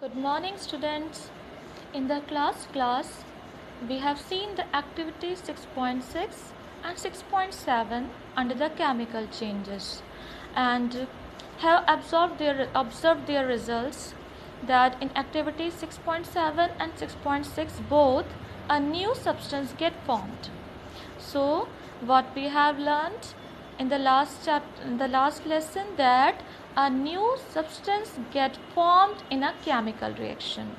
Good morning, students. In the class we have seen the activity 6.6 and 6.7 under the chemical changes and have observed their results that in activity 6.7 and 6.6 both a new substance get formed. So what we have learned in the last lesson that a new substance get formed in a chemical reaction.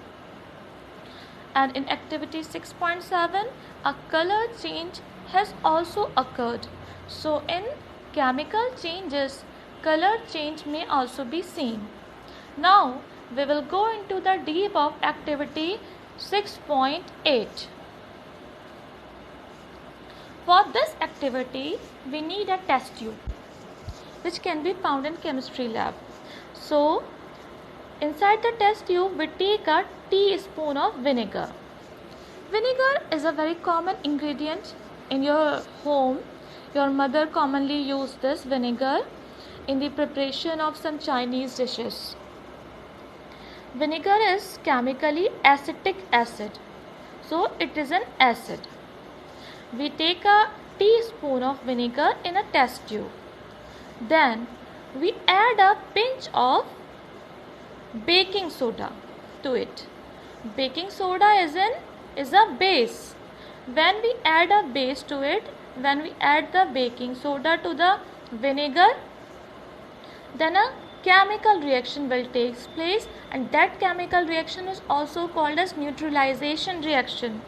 And in activity 6.7 a color change has also occurred. So in chemical changes color change may also be seen. Now we will go into the deep of activity 6.8. For this activity, we need a test tube which can be found in chemistry lab. So, inside the test tube, we take a teaspoon of vinegar. Vinegar is a very common ingredient in your home. Your mother commonly uses this vinegar in the preparation of some Chinese dishes. Vinegar is chemically acetic acid. So, it is an acid. We take a teaspoon of vinegar in a test tube. Then we add a pinch of baking soda to it. Baking soda is a base. When we add a base to it, when we add the baking soda to the vinegar, then a chemical reaction will take place, and that chemical reaction is also called as neutralization reaction.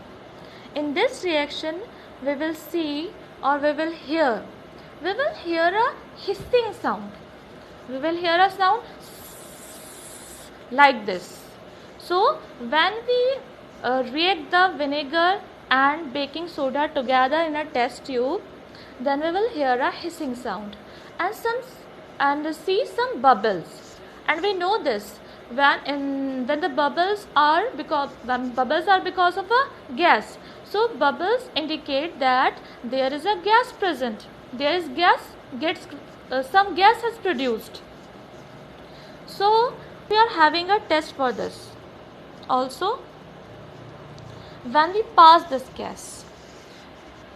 In this reaction, we will see or we will hear a hissing sound. We will hear a sound like this. So when we react the vinegar and baking soda together in a test tube, then we will hear a hissing sound and see some bubbles. And we know this when the bubbles are because of a gas. So bubbles indicate that there is a gas present. There is some gas is produced. So we are having a test for this. Also, when we pass this gas,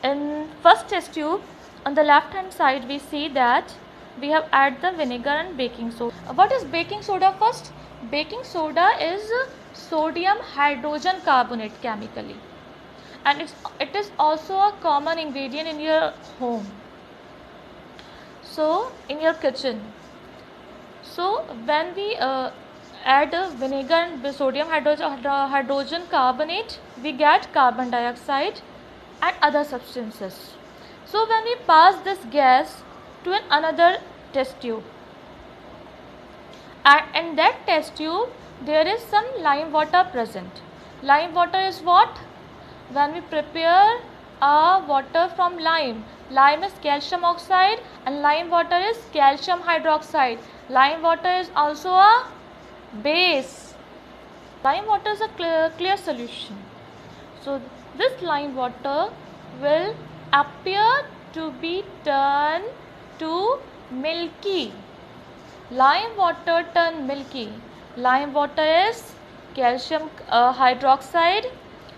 in first test tube on the left hand side we see that we have added the vinegar and baking soda. What is baking soda first? Baking soda is sodium hydrogen carbonate chemically, and it is also a common ingredient in your home, so in your kitchen. So when we add vinegar and sodium hydrogen carbonate, we get carbon dioxide and other substances. So when we pass this gas to another test tube, and in that test tube there is some lime water present. Lime water is what? When we prepare water from lime is calcium oxide and lime water is calcium hydroxide. Lime water is also a base. Lime water is a clear solution. So this lime water will appear to be turned to milky. Lime water turn milky. Lime water is calcium hydroxide,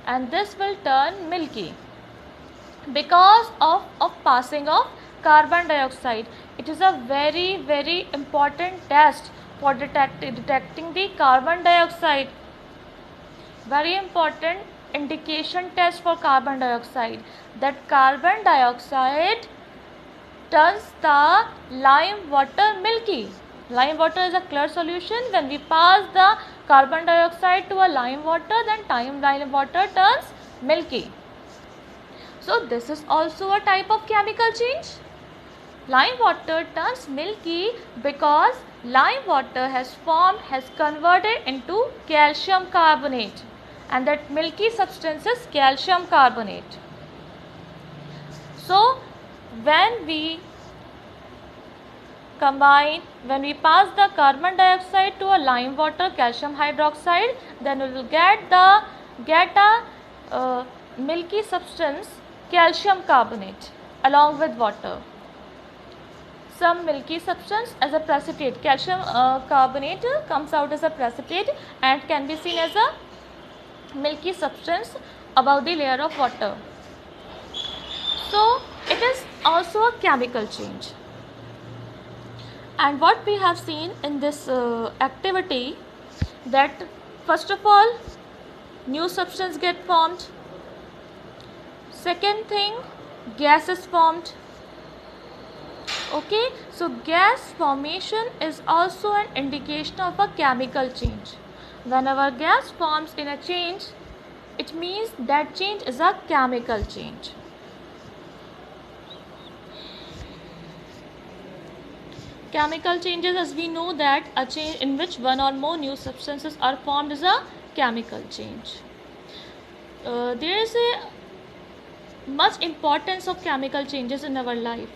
and this will turn milky because of passing of carbon dioxide. It is a very important test for detecting the carbon dioxide. Very important indication test for carbon dioxide, that carbon dioxide turns the lime water milky. Lime water is a clear solution. When we pass the carbon dioxide to a lime water, then lime water turns milky. So this is also a type of chemical change. Lime water turns milky because lime water has converted into calcium carbonate, and that milky substance is calcium carbonate. So when we pass the carbon dioxide to a lime water, calcium hydroxide, then we will get a milky substance calcium carbonate along with water. some milky substance as a precipitate. Calcium carbonate comes out as a precipitate and can be seen as a milky substance above the layer of water. So it is also a chemical change. And what we have seen in this activity, that first of all new substance get formed. Second thing, gas is formed. Okay, so gas formation is also an indication of a chemical change. Whenever gas forms in a change, it means that change is a chemical change. Chemical changes, as we know, that a change in which one or more new substances are formed is a chemical change. There is a much importance of chemical changes in our life,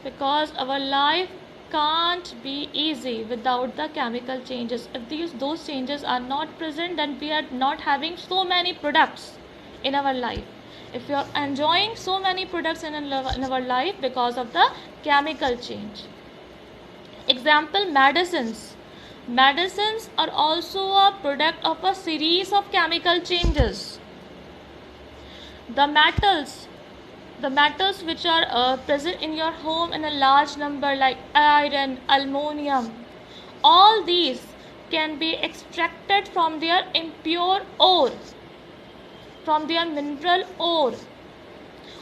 because our life can't be easy without the chemical changes. If those changes are not present, then we are not having so many products in our life. If you are enjoying so many products in our life because of the chemical change. Example, medicines. Medicines are also a product of a series of chemical changes. The metals which are present in your home in a large number, like iron, aluminum, all these can be extracted from their impure ore, from their mineral ore.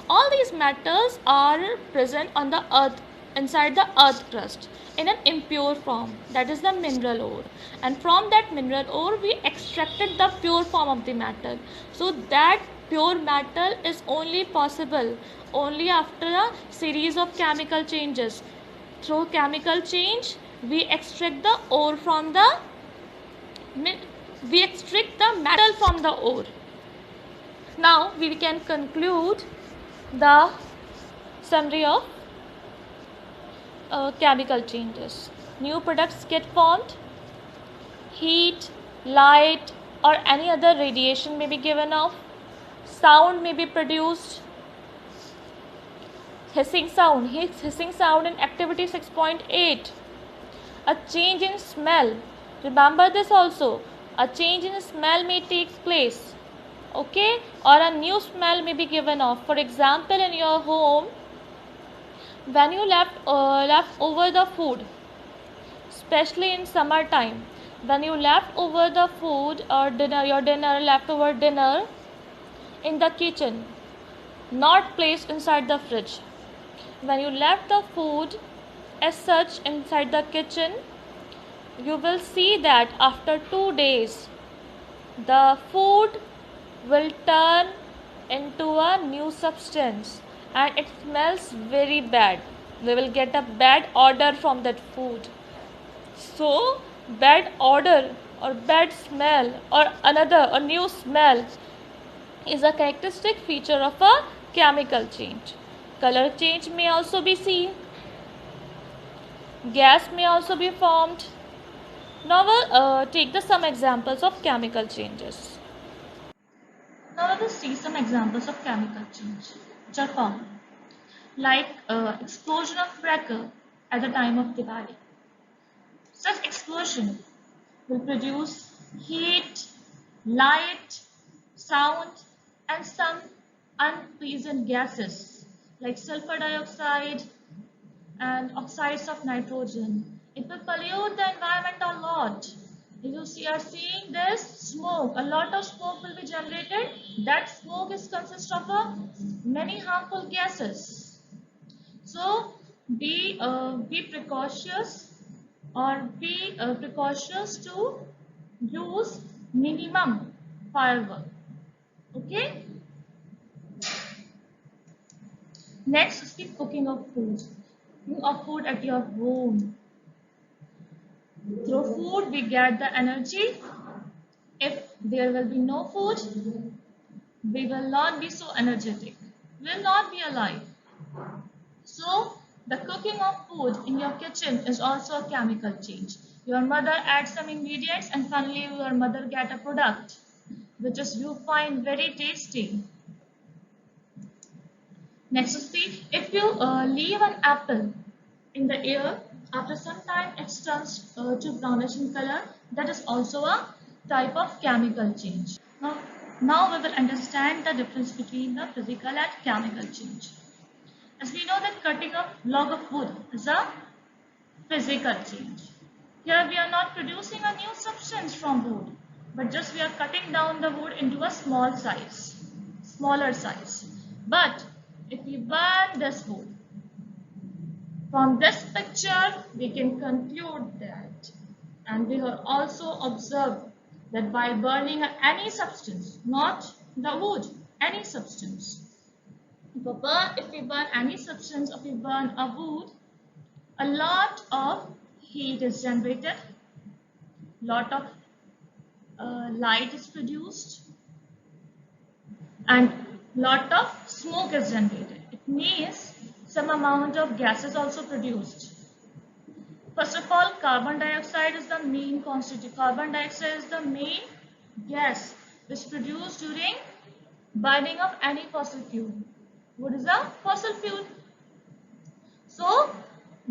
All these metals are present on the earth, inside the earth crust, in an impure form, that is the mineral ore, and from that mineral ore we extracted the pure form of the metal. So that pure metal is only possible only after a series of chemical changes. Through chemical change we extract the ore from the metal from the ore. Now we can conclude the summary of chemical changes. New products get formed, heat, light or any other radiation may be given off, sound may be produced, hissing sound in activity 6.8, a change in smell, remember this also, a change in smell may take place, okay, or a new smell may be given off. For example, in your home, when you left over the food, especially in summer time, when you left over the food or leftover dinner in the kitchen, not placed inside the fridge, when you left the food as such inside the kitchen, you will see that after 2 days the food will turn into a new substance and it smells very bad. We will get a bad odor from that food. So bad odor or bad smell or a new smell is a characteristic feature of a chemical change. Color change may also be seen. Gas may also be formed. Now we'll take some examples of chemical changes. Now let us see some examples of chemical change which are common, like explosion of cracker at the time of Diwali. Such explosion will produce heat, light, sound and some unpleasant gases like sulfur dioxide and oxides of nitrogen. It will pollute the environment a lot. If you are seeing this smoke, a lot of smoke will be generated. That smoke consists of many harmful gases. So be precautious to use minimum firework. Okay. Next is the cooking of food. Cooking of food at your home. Through food we get the energy. If there will be no food, we will not be so energetic. We will not be alive. So the cooking of food in your kitchen is also a chemical change. Your mother adds some ingredients and finally your mother get a product which is you find very tasty. Next is if you leave an apple in the air. After some time it turns to brownish in color. That is also a type of chemical change. Now we will understand the difference between the physical and chemical change. As we know that cutting a log of wood is a physical change. Here we are not producing a new substance from wood, but just we are cutting down the wood into a smaller size. But if we burn this wood, from this picture we can conclude that, and we have also observed that by burning any substance, not the wood, any substance, if we burn any substance, if we burn a wood, a lot of heat is generated, lot of light is produced, and lot of smoke is generated. It means some amount of gas is also produced. First of all, carbon dioxide is the main constituent. Carbon dioxide is the main gas which is produced during burning of any fossil fuel. What is a fossil fuel? So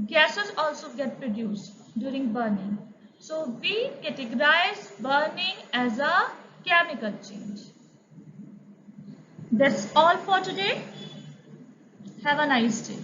gases also get produced during burning. So we categorize burning as a chemical change. That's all for today. Have a nice day.